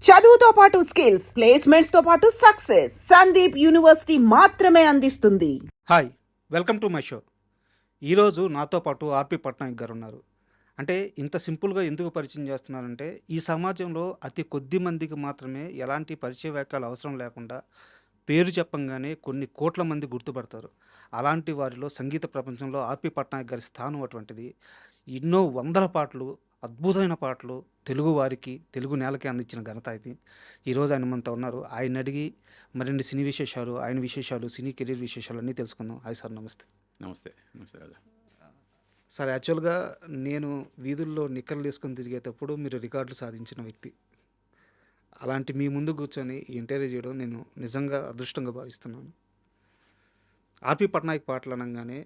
చదువుతో పాటు skills, placements తో పాటు సక్సెస్ సందీప్ యూనివర్సిటీ మాత్రమే అందిస్తుంది. Hi, welcome to my show. ఈరోజు నాతో పాటు ఆర్పి పట్నాయక్ గారు ఉన్నారు. అంటే ఇంత సింపుల్గా ఎందుకు పరిచయం చేస్తున్నారంటే, ఈ సమాజంలో అతి కొద్ది మందికి మాత్రమే ఎలాంటి పరిచయ వాక్యాలు అవసరం లేకుండా పేరు చెప్పంగానే కొన్ని కోట్ల మంది గుర్తుపడతారు. అలాంటి వారిలో సంగీత ప్రపంచంలో ఆర్పి పట్నాయక్ గారి స్థానం అటువంటిది. ఎన్నో వందల పాటలు, అద్భుతమైన పాటలు తెలుగు వారికి, తెలుగు నేలకి అందించిన ఘనత ఇది. ఈరోజు ఆయన మనతో ఉన్నారు. ఆయన అడిగి మరిన్ని సినీ విశేషాలు, ఆయన విశేషాలు, సినీ కెరీర్ విశేషాలు అన్నీ తెలుసుకుందాం. హాయ్ సార్, నమస్తే. నమస్తే. నమస్తే రాజా. సార్, యాక్చువల్గా నేను వీధుల్లో నిక్కర్లు వేసుకొని తిరిగేటప్పుడు మీరు రికార్డులు సాధించిన వ్యక్తి. అలాంటి మీ ముందు కూర్చొని ఈ ఇంటర్వ్యూ చేయడం నేను నిజంగా అదృష్టంగా భావిస్తున్నాను. ఆర్పి పట్నాయక్ పాటలు అనగానే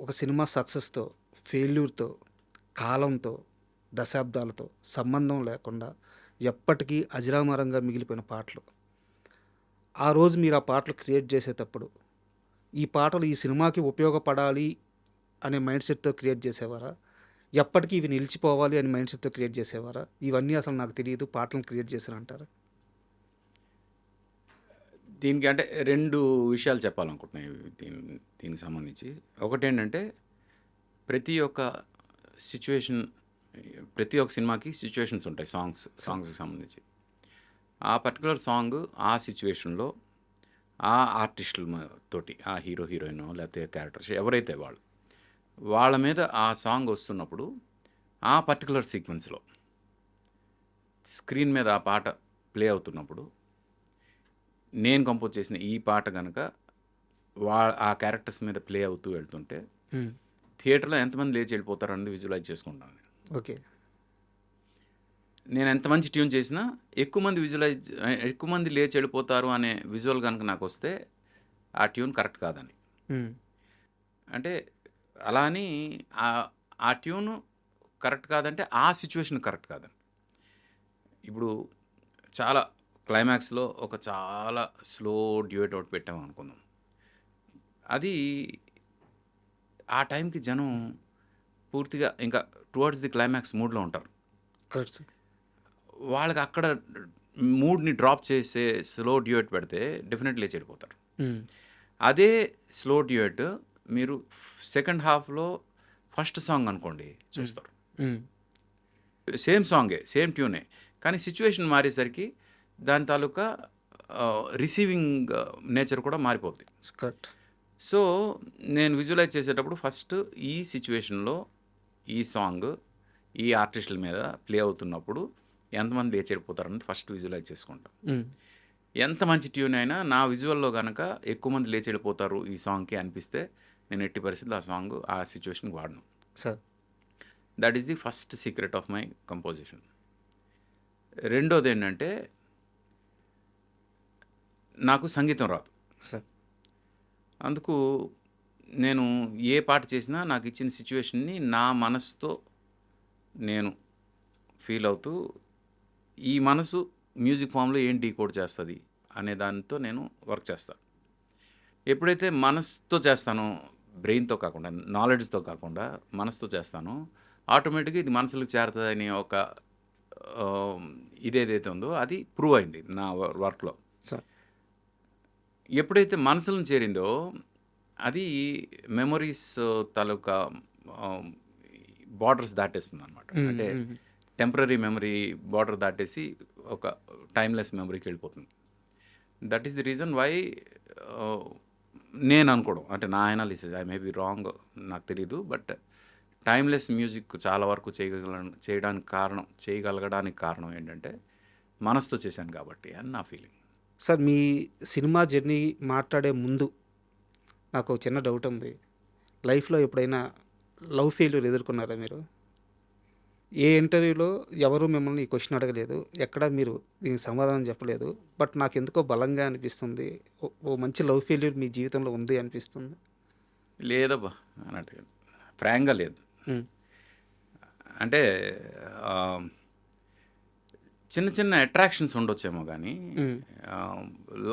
ఒక సినిమా సక్సెస్తో, ఫెయిల్యూర్తో, కాలంతో, దశాబ్దాలతో సంబంధం లేకుండా ఎప్పటికీ అజరామరంగా మిగిలిపోయిన పాటలు. ఆ రోజు మీరు ఆ పాటలు క్రియేట్ చేసేటప్పుడు ఈ పాటలు ఈ సినిమాకి ఉపయోగపడాలి అనే మైండ్ సెట్తో క్రియేట్ చేసేవారా? ఎప్పటికీ ఇవి నిలిచిపోవాలి అని మైండ్ సెట్తో క్రియేట్ చేసేవారా? ఇవన్నీ అసలు నాకు తెలియదు, పాటలను క్రియేట్ చేశారంటారా? దీనికి అంటే 2 విషయాలు చెప్పాలనుకుంటున్నాయి దీనికి సంబంధించి. ఒకటేంటంటే ప్రతి ఒక్క సిచ్యువేషన్, ప్రతి ఒక్క సినిమాకి సిచ్యువేషన్స్ ఉంటాయి. సాంగ్స్కి సంబంధించి ఆ పర్టికులర్ సాంగ్ ఆ సిచ్యువేషన్లో ఆ ఆర్టిస్టుల తోటి, ఆ హీరో హీరోయిన్ లేకపోతే క్యారెక్టర్స్ ఎవరైతే వాళ్ళ మీద ఆ సాంగ్ వస్తున్నప్పుడు ఆ పర్టికులర్ సీక్వెన్స్లో స్క్రీన్ మీద ఆ పాట ప్లే అవుతున్నప్పుడు నేను కంపోజ్ చేసిన ఈ పాట కనుక ఆ క్యారెక్టర్స్ మీద ప్లే అవుతూ వెళ్తుంటే థియేటర్లో ఎంతమంది లేచి వెళ్ళిపోతారు అనేది విజువలైజ్ చేసుకుంటాను. ఓకే. నేను ఎంత మంచి ట్యూన్ చేసినా ఎక్కువ మంది లేచి వెళ్ళిపోతారు అనే విజువల్ కనుక నాకు వస్తే ఆ ట్యూన్ కరెక్ట్ కాదని. అంటే అలా అని ఆ ట్యూన్ కరెక్ట్ కాదంటే ఆ సిచ్యువేషన్ కరెక్ట్ కాదని. ఇప్పుడు చాలా క్లైమాక్స్లో ఒక చాలా స్లో డ్యూయట్ అవుట్ పెట్టాము అనుకుందాం. అది ఆ టైంకి జనం పూర్తిగా ఇంకా టువర్డ్స్ ది క్లైమాక్స్ మూడ్లో ఉంటారు. Correct sir. వాళ్ళకి అక్కడ మూడ్ని డ్రాప్ చేసే స్లో డ్యూయట్ పెడితే డెఫినెట్లీ చెడిపోతారు. అదే స్లో డ్యూయట్ మీరు సెకండ్ హాఫ్లో ఫస్ట్ సాంగ్ అనుకోండి చూస్తారు. సేమ్ సాంగే, సేమ్ ట్యూనే, కానీ సిచ్యువేషన్ మారేసరికి దాని తాలూకా రిసీవింగ్ నేచర్ కూడా మారిపోద్ది. కరెక్ట్. సో నేను విజువలైజ్ చేసేటప్పుడు ఫస్ట్ ఈ సిచ్యువేషన్లో ఈ సాంగ్ ఈ ఆర్టిస్టుల మీద ప్లే అవుతున్నప్పుడు ఎంతమంది లేచెడిపోతారని ఫస్ట్ విజువలైజ్ చేసుకుంటాం. ఎంత మంచి ట్యూన్ అయినా నా విజువల్లో కనుక ఎక్కువ మంది లేచెడిపోతారు ఈ సాంగ్కి అనిపిస్తే నేను ఎట్టి పరిస్థితుల్లో ఆ సాంగ్ ఆ సిచ్యువేషన్కి వాడను sir. That is the first secret of my composition. రెండోది ఏంటంటే నాకు సంగీతం రాదు సార్. అందుకు నేను ఏ పాట చేసినా నాకు ఇచ్చిన సిచ్యువేషన్ని నా మనసుతో నేను ఫీల్ అవుతూ ఈ మనసు మ్యూజిక్ ఫామ్లో ఏం డీకోడ్ చేస్తుంది అనే దానితో నేను వర్క్ చేస్తాను. ఎప్పుడైతే మనసుతో చేస్తానో, బ్రెయిన్తో కాకుండా, నాలెడ్జ్తో కాకుండా మనసుతో చేస్తానో ఆటోమేటిక్గా ఇది మనసులకు చేరుతుందని ఒక ఇదేదైతే ఉందో అది ప్రూవ్ అయింది నా వర్క్లో. సార్. ఎప్పుడైతే మనసులను చేరిందో అది మెమొరీస్ తాలూకా బార్డర్స్ దాటేస్తుంది అనమాట. అంటే టెంపరీ మెమరీ బార్డర్ దాటేసి ఒక టైమ్లెస్ మెమరీకి వెళ్ళిపోతుంది. That is the reason why నేను అనుకోవడం, అంటే నా analysis, I may be wrong, నాకు తెలీదు, బట్ టైమ్లెస్ మ్యూజిక్ చాలా వరకు చేయగలగడానికి కారణం ఏంటంటే మనసుతో చేశాను కాబట్టి అని నా ఫీలింగ్. సార్, మీ సినిమా జర్నీ మాట్లాడే ముందు నాకు ఒక చిన్న డౌట్ ఉంది. లైఫ్లో ఎప్పుడైనా లవ్ ఫెయిల్యూర్ ఎదుర్కొన్నారా మీరు? ఏ ఇంటర్వ్యూలో ఎవరు మిమ్మల్ని ఈ క్వశ్చన్ అడగలేదు, ఎక్కడ మీరు దీనికి సమాధానం చెప్పలేదు. బట్ నాకు ఎందుకో బలంగా అనిపిస్తుంది, ఓ మంచి లవ్ ఫెయిల్యూర్ మీ జీవితంలో ఉంది అనిపిస్తుంది. లేదబ్బా అన్నట్టుగా ఫ్రాంక్గా లేదు. అంటే చిన్న చిన్న అట్రాక్షన్స్ ఉండొచ్చేమో కానీ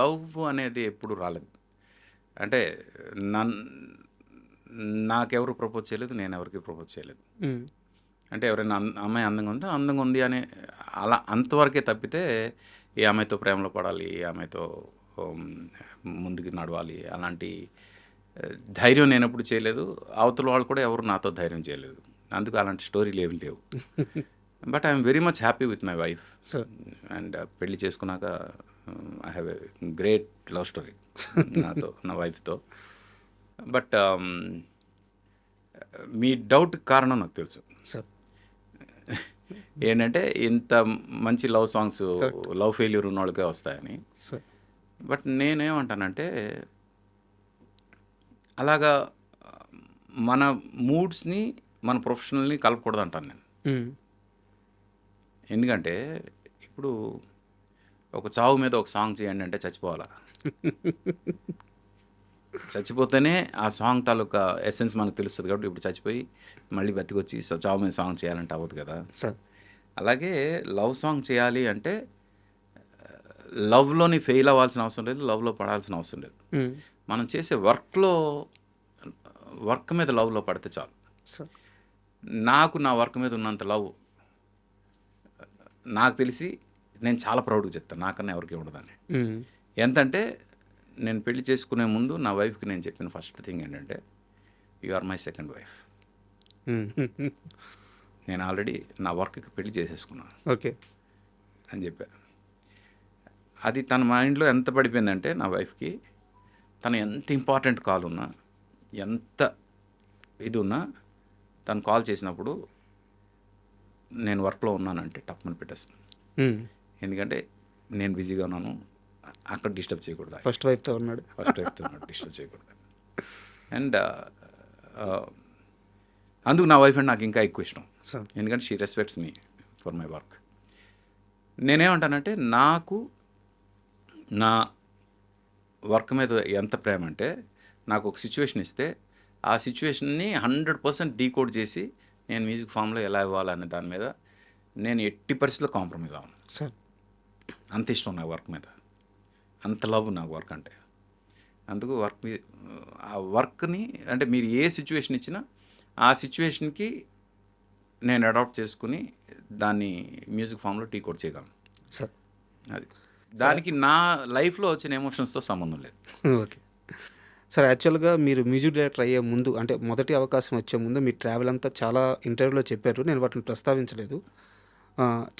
లవ్ అనేది ఎప్పుడు రాలేదు. అంటే నాకెవరు ప్రపోజ్ చేయలేదు, నేను ఎవరికి ప్రపోజ్ చేయలేదు. అంటే ఎవరైనా అమ్మాయి అందంగా ఉంటే అందంగా ఉంది అనే అలా అంతవరకే తప్పితే ఈ అమ్మాయితో ప్రేమలో పడాలి, ఈ అమ్మాయితో ఉమ్, ముందుకు నడవాలి అలాంటి ధైర్యం నేను ఎప్పుడు చేయలేదు. అవతల వాళ్ళు కూడా ఎవరు నాతో ధైర్యం చేయలేదు. అందుకు అలాంటి స్టోరీలు ఏమి లేవు. But I'm very much happy with my wife. Sir and పెళ్లి చేసుకున్నాక I have a great love story నాతో, నా వైఫ్తో. బట్ మీ డౌట్ కారణం నాకు తెలుసు. సార్ ఏంటంటే ఇంత మంచి లవ్ సాంగ్స్ లవ్ ఫెయిల్యూర్ ఉన్న వాళ్ళకే వస్తాయని. సార్ బట్ నేనేమంటానంటే అలాగా మన మూడ్స్ని మన ప్రొఫెషనల్ని కలపకూడదు అంటాను నేను. ఎందుకంటే ఇప్పుడు ఒక చావు మీద ఒక సాంగ్ చేయండి అంటే చచ్చిపోవాలా? చచ్చిపోతేనే ఆ సాంగ్ తాలూకా ఎసెన్స్ మనకు తెలుస్తుంది. కాబట్టి ఇప్పుడు చచ్చిపోయి మళ్ళీ బతికొచ్చి చావు మీద సాంగ్ చేయాలంటే అవ్వదు కదా. సార్ అలాగే లవ్ సాంగ్ చేయాలి అంటే లవ్లోని ఫెయిల్ అవ్వాల్సిన అవసరం లేదు, లవ్లో పడాల్సిన అవసరం లేదు. మనం చేసే వర్క్ మీద లవ్లో పడితే చాలు. సార్ నాకు నా వర్క్ మీద ఉన్నంత లవ్ నాకు తెలిసి నేను చాలా ప్రౌడ్గా చెప్తాను, నాకన్నా ఎవరికి ఉండదని. ఎంతంటే నేను పెళ్లి చేసుకునే ముందు నా వైఫ్కి నేను చెప్పిన ఫస్ట్ థింగ్ ఏంటంటే, you are my second wife. నేను ఆల్రెడీ నా వర్క్కి పెళ్లి చేసేసుకున్నాను ఓకే అని చెప్పా. అది తన మైండ్లో ఎంత పడిపోయిందంటే నా వైఫ్కి, తను ఎంత ఇంపార్టెంట్ కాల్ ఉన్నా, ఎంత ఇది ఉన్నా, తను కాల్ చేసినప్పుడు నేను వర్క్లో ఉన్నానంటే టప్మని పెట్టేస్తాను. ఎందుకంటే నేను బిజీగా ఉన్నాను, అక్కడ డిస్టర్బ్ చేయకూడదు. ఫస్ట్ వైఫ్తో ఉన్నాడు, డిస్టర్బ్ చేయకూడదు. అండ్ అందుకు నా వైఫ్ అంటే నాకు ఇంకా ఎక్కువ ఇష్టం. ఎందుకంటే she respects me for my work. నేనేమంటానంటే నాకు నా వర్క్ మీద ఎంత ప్రేమ అంటే, నాకు ఒక సిచ్యువేషన్ ఇస్తే ఆ సిచ్యువేషన్ని 100% డీకోడ్ చేసి నేను మ్యూజిక్ ఫామ్లో ఎలా ఇవ్వాలనే దాని మీద నేను ఎట్టి పరిస్థితుల్లో కాంప్రమైజ్ అవ్వను. సార్ అంత ఇష్టం నాకు వర్క్ మీద, అంత లవ్ నాకు వర్క్ అంటే. అందుకు ఆ వర్క్ని అంటే మీరు ఏ సిచ్యువేషన్ ఇచ్చినా ఆ సిచ్యువేషన్కి నేను అడాప్ట్ చేసుకుని దాన్ని మ్యూజిక్ ఫామ్లో డీకోడ్ చేయగలను. సార్ అది దానికి నా లైఫ్లో వచ్చిన ఎమోషన్స్తో సంబంధం లేదు. ఓకే సార్, యాక్చువల్గా మీరు మ్యూజిక్ డైరెక్టర్ అయ్యే ముందు, అంటే మొదటి అవకాశం వచ్చే ముందు మీ ట్రావెల్ అంతా చాలా ఇంటర్వ్యూలో చెప్పారు, నేను వాటిని ప్రస్తావించలేదు.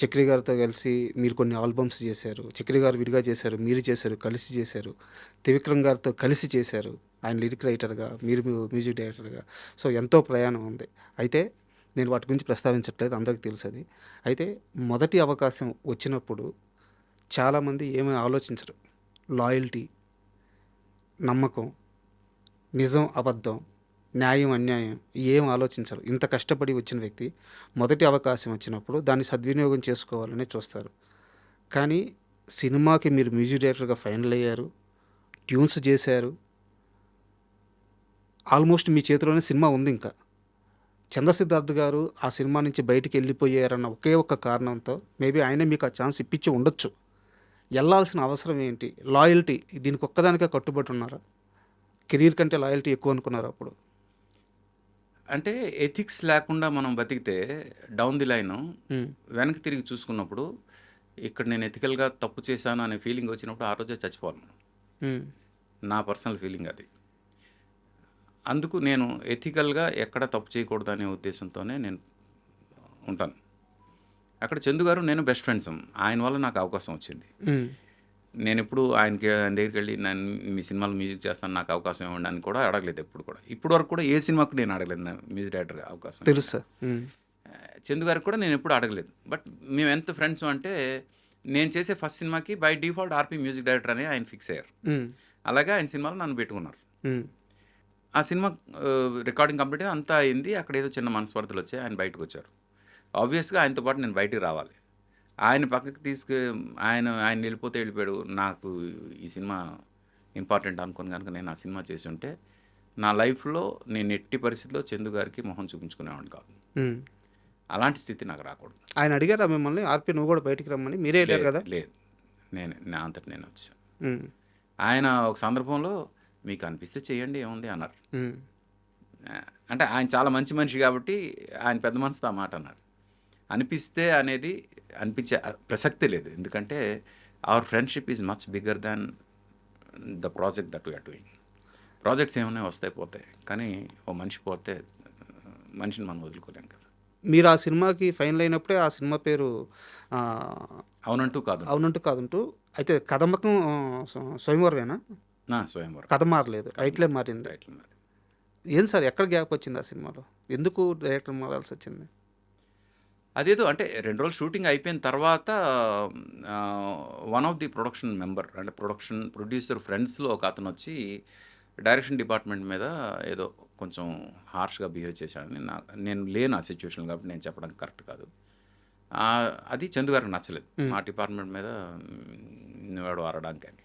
చక్రి గారితో కలిసి మీరు కొన్ని ఆల్బమ్స్ చేశారు, చక్రి గారు విడిగా చేశారు, మీరు చేశారు, కలిసి చేశారు, త్రివిక్రమ్ గారితో కలిసి చేశారు, ఆయన లిరిక్ రైటర్గా, మీరు మ్యూజిక్ డైరెక్టర్గా. సో ఎంతో ప్రయాణం ఉంది. అయితే నేను వాటి గురించి ప్రస్తావించట్లేదు, అందరికీ తెలుసు అది. అయితే మొదటి అవకాశం వచ్చినప్పుడు చాలామంది ఏమీ ఆలోచించరు. లాయల్టీ, నమ్మకం, నిజం అబద్ధం, న్యాయం అన్యాయం ఏం ఆలోచించరు. ఇంత కష్టపడి వచ్చిన వ్యక్తి మొదటి అవకాశం వచ్చినప్పుడు దాన్ని సద్వినియోగం చేసుకోవాలని చూస్తారు. కానీ సినిమాకి మీరు మ్యూజిక్ డైరెక్టర్గా ఫైనల్ అయ్యారు, ట్యూన్స్ చేశారు, ఆల్మోస్ట్ మీ చేతిలోనే సినిమా ఉంది. ఇంకా చంద్రసిద్ధార్థ్ గారు ఆ సినిమా నుంచి బయటికి వెళ్ళిపోయారన్న ఒకే ఒక్క కారణంతో మేబీ ఆయనే మీకు ఆ ఛాన్స్ ఇప్పించి ఉండొచ్చు. వెళ్ళాల్సిన అవసరం ఏంటి? లాయల్టీ, దీనికి ఒక్కదానికే కట్టుబడి ఉన్నారా? కెరీర్ కంటే లాయల్టీ ఎక్కువ అనుకున్నారు అప్పుడు? అంటే ఎథిక్స్ లేకుండా మనం బతికితే డౌన్ ది లైన్ వెనక్కి తిరిగి చూసుకున్నప్పుడు ఇక్కడ నేను ఎథికల్గా తప్పు చేశాను అనే ఫీలింగ్ వచ్చినప్పుడు ఆ రోజే చచ్చిపోవాలి మనం. నా పర్సనల్ ఫీలింగ్ అది. అందుకు నేను ఎథికల్గా ఎక్కడ తప్పు చేయకూడదు అనే ఉద్దేశంతోనే నేను ఉంటాను. అక్కడ చందు గారు నేను బెస్ట్ ఫ్రెండ్స్. ఆయన వల్ల నాకు అవకాశం వచ్చింది. నేను ఎప్పుడు ఆయన దగ్గరికి వెళ్ళి నేను మీ సినిమాలో మ్యూజిక్ చేస్తాను, నాకు అవకాశం ఇవ్వండి అని కూడా అడగలేదు ఎప్పుడు కూడా. ఇప్పటి వరకు కూడా ఏ సినిమాకు నేను అడగలేదు నా మ్యూజిక్ డైరెక్టర్గా అవకాశం. తెలుసు సార్, చందు గారికి కూడా నేను ఎప్పుడు అడగలేదు. బట్ మేము ఎంత ఫ్రెండ్స్ అంటే, నేను చేసే ఫస్ట్ సినిమాకి by default RP music director అని ఆయన ఫిక్స్ అయ్యారు. అలాగే ఆయన సినిమాలో నన్ను పెట్టుకున్నారు. ఆ సినిమా రికార్డింగ్ కంప్లీట్ అంతా అయింది. అక్కడ ఏదో చిన్న మనస్పర్ధలు వచ్చాయి, ఆయన బయటకు వచ్చారు. ఆబ్వియస్గా ఆయనతో పాటు నేను బయటికి రావాలి. ఆయన పక్కకి ఆయన వెళ్ళిపోతే వెళ్ళిపోయాడు. నాకు ఈ సినిమా ఇంపార్టెంట్ అనుకుని కనుక నేను ఆ సినిమా చేసి ఉంటే నా లైఫ్లో నేను ఎట్టి పరిస్థితిలో చందు గారికి మొహం చూపించుకునేవాడిని కాదు. అలాంటి స్థితి నాకు రాకూడదు. ఆయన అడిగారా మిమ్మల్ని, ఆర్పి నువ్వు కూడా బయటికి రమ్మని? మీరే వెళ్ళారు కదా? లేదు, నా అంతటి నేను వచ్చాను. ఆయన ఒక సందర్భంలో మీకు అనిపిస్తే చేయండి ఏముంది అన్నారు. అంటే ఆయన చాలా మంచి మనిషి కాబట్టి ఆయన పెద్ద మనసుతో ఆ మాట అన్నారు. అనిపిస్తే అనేది అనిపించే ప్రసక్తే లేదు. ఎందుకంటే our friendship is much bigger than the project that we're doing. Projects ఏమైనా వస్తాయి పోతాయి, కానీ ఓ మనిషి పోతే మనిషిని మనం వదులుకోలేం కదా. మీరు ఆ సినిమాకి ఫైనల్ అయినప్పుడే ఆ సినిమా పేరు అవునంటూ కాదు, అవునంటూ కాదంటూ అయితే కథ మొత్తం స్వయంవరమేనా? స్వయంవరం. కథ మారలేదు, టైటిలే మారింది. టైటిల్ మరి ఏం సార్ ఎక్కడ గ్యాప్ వచ్చింది ఆ సినిమాలో? ఎందుకు డైరెక్టర్ మారాల్సి వచ్చింది? అదేదో అంటే 2 రోజులు షూటింగ్ అయిపోయిన తర్వాత one of the production member అంటే ప్రొడ్యూసర్ ఫ్రెండ్స్లో ఒక అతను వచ్చి డైరెక్షన్ డిపార్ట్మెంట్ మీద ఏదో కొంచెం హార్ష్గా బిహేవ్ చేశాడని నేను లేను ఆ సిచ్యువేషన్ కాబట్టి నేను చెప్పడం కరెక్ట్ కాదు. అది చందు గారికి నచ్చలేదు, మా డిపార్ట్మెంట్ మీద వాడు అరడానికి అని.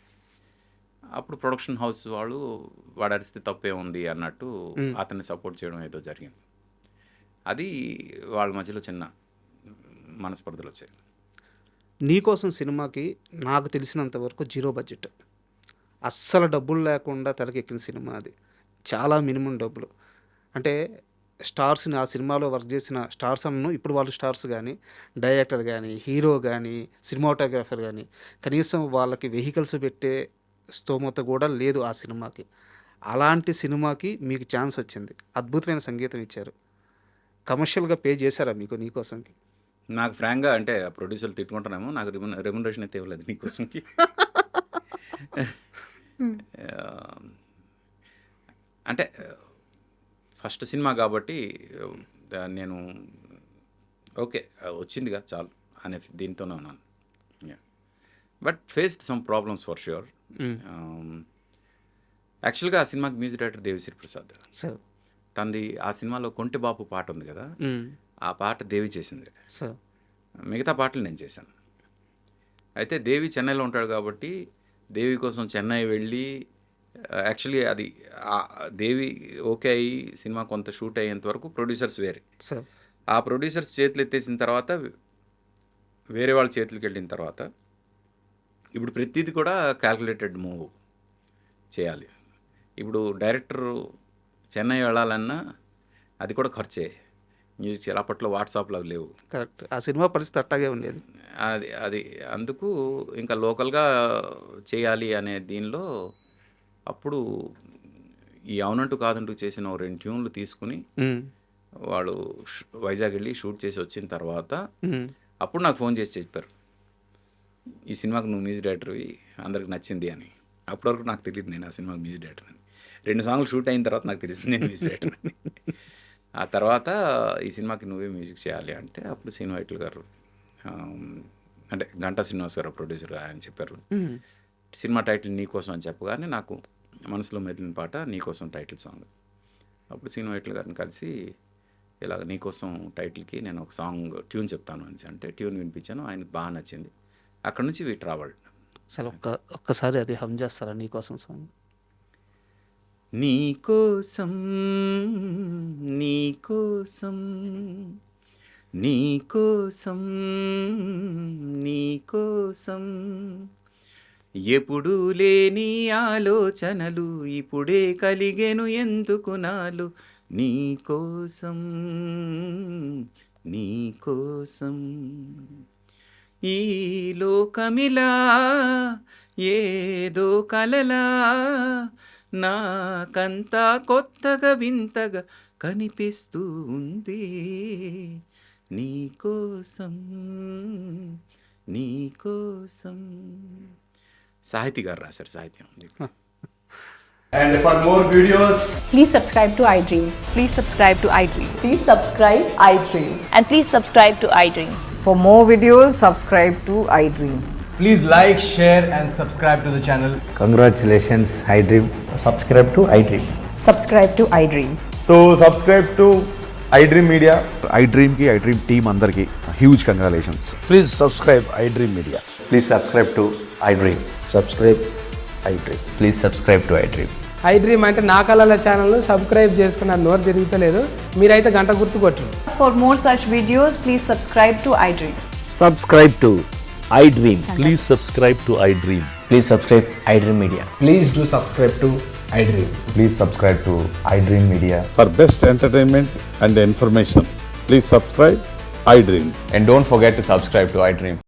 అప్పుడు ప్రొడక్షన్ హౌస్ వాళ్ళు వాడి అరిస్తే తప్పే ఉంది అన్నట్టు అతన్ని సపోర్ట్ చేయడం ఏదో జరిగింది. అది వాళ్ళ మధ్యలో చిన్న మనస్పర్ధలు వచ్చాయి. నీకోసం సినిమాకి నాకు తెలిసినంత వరకు 0 బడ్జెట్, అస్సలు డబ్బులు లేకుండా తెరకెక్కిన సినిమా అది. చాలా మినిమం డబ్బులు. అంటే స్టార్స్ని ఆ సినిమాలో వర్క్ చేసిన స్టార్స్ అన్ను ఇప్పుడు వాళ్ళు స్టార్స్ కానీ, డైరెక్టర్ కానీ, హీరో కానీ, సినిమాటోగ్రాఫర్ కానీ కనీసం వాళ్ళకి వెహికల్స్ పెట్టే స్తోమత కూడా లేదు ఆ సినిమాకి. అలాంటి సినిమాకి మీకు ఛాన్స్ వచ్చింది, అద్భుతమైన సంగీతం ఇచ్చారు, కమర్షియల్గా పే చేశారా మీకు నీకోసంకి? నాకు ఫ్రాంక్గా అంటే ప్రొడ్యూసర్లు తిట్టుకుంటానేమో, నాకు రెమ్యునరేషన్ అయితే ఇవ్వలేదు నీకోసంకి. అంటే ఫస్ట్ సినిమా కాబట్టి నేను ఓకే వచ్చిందిగా చాలు అనే దీంతోనే ఉన్నాను. But faced some problems for sure. యాక్చువల్గా ఆ సినిమాకి మ్యూజిక్ డైరెక్టర్ దేవిశ్రీ ప్రసాద్. తనది ఆ సినిమాలో కొంటె బాపు పాట ఉంది కదా, ఆ పాట దేవి చేసింది. మిగతా పాటలు నేను చేశాను. అయితే దేవి చెన్నైలో ఉంటాడు కాబట్టి దేవి కోసం చెన్నై వెళ్ళి యాక్చువల్లీ అది దేవి ఓకే అయ్యి సినిమా కొంత షూట్ అయ్యేంత వరకు ప్రొడ్యూసర్స్ వేరే. ఆ ప్రొడ్యూసర్స్ చేతులు ఎత్తేసిన తర్వాత వేరే వాళ్ళ చేతులకు వెళ్ళిన తర్వాత ఇప్పుడు ప్రతిదీ కూడా క్యాల్కులేటెడ్ మూవ్ చేయాలి. ఇప్పుడు డైరెక్టర్ చెన్నై వెళ్ళాలన్నా అది కూడా ఖర్చే. మ్యూజిక్ అప్పట్లో వాట్సాప్లో అవి లేవు. కరెక్ట్, ఆ సినిమా పరిస్థితి అట్టాగే ఉండేది. అది అందుకు ఇంకా లోకల్గా చేయాలి అనే దీనిలో అప్పుడు ఈ అవునంటూ కాదంటూ చేసిన 2 ట్యూన్లు తీసుకుని వాళ్ళు వైజాగ్ వెళ్ళి షూట్ చేసి వచ్చిన తర్వాత అప్పుడు నాకు ఫోన్ చేసి చెప్పారు, ఈ సినిమాకు నువ్వు మ్యూజిక్ డైరెక్టర్వి, అందరికి నచ్చింది అని. అప్పటి వరకు నాకు తెలియదు నేను ఆ సినిమాకి మ్యూజిక్ డైరెక్టర్ అని. 2 సాంగ్లు షూట్ అయిన తర్వాత నాకు తెలిసింది నేను మ్యూజిక్ డైరెక్టర్ అని. ఆ తర్వాత ఈ సినిమాకి నువ్వే మ్యూజిక్ చేయాలి అంటే అప్పుడు శ్రీను వైట్ల గారు అంటే గంటా శ్రీనివాస్ గారు ప్రొడ్యూసర్ ఆయన చెప్పారు, సినిమా టైటిల్ నీకోసం అని చెప్పగానే నాకు మనసులో మెదిలిన పాట నీకోసం టైటిల్ సాంగ్. అప్పుడు శ్రీను వైట్ల గారిని కలిసి ఇలాగ నీకోసం టైటిల్కి నేను ఒక సాంగ్ ట్యూన్ చెప్తాను అని అంటే ట్యూన్ వినిపించాను, ఆయనకు బాగా నచ్చింది. అక్కడ నుంచి వీ ట్రావెల్డ్. అసలు ఒక్కసారి అది హమ్ చేస్తారా నీకోసం సాంగ్? నీకోసం నీకోసం నీకోసం నీకోసం ఎప్పుడు లేని ఆలోచనలు ఇప్పుడే కలిగెను ఎందుకు నాలు, నీకోసం నీకోసం ఈ లోకమిలా ఏదో కలలా నాకంతా కొత్తగా వింతగా కనిపిస్తూ ఉంది, నీకోసం నీకోసం. సాహితీ గారు రాశారు సాహిత్యం. And for more videos, Please subscribe to iDream. Please subscribe to iDream. Please subscribe iDream. And please subscribe to iDream. For more videos, subscribe to iDream. please like, share and subscribe to the channel. Congratulations, iDream. Subscribe to iDream. Subscribe to iDream. So subscribe to iDream Media. iDream team andarki huge congratulations. Please subscribe iDream Media. Please subscribe to iDream. Subscribe iDream. Please subscribe to iDream. iDream అంటే నా కళల ఛానల్ను subscribe చేసుకున్న నోరు తిరుగుతలేదు, మీరైతే గంట గుర్తు కొట్టండి. For more such videos, please subscribe to iDream. Subscribe to iDream. Please subscribe to iDream. Please subscribe iDream Media. Please do subscribe to iDream. Please subscribe to iDream Media. For best entertainment and information, please subscribe iDream. And don't forget to subscribe to iDream.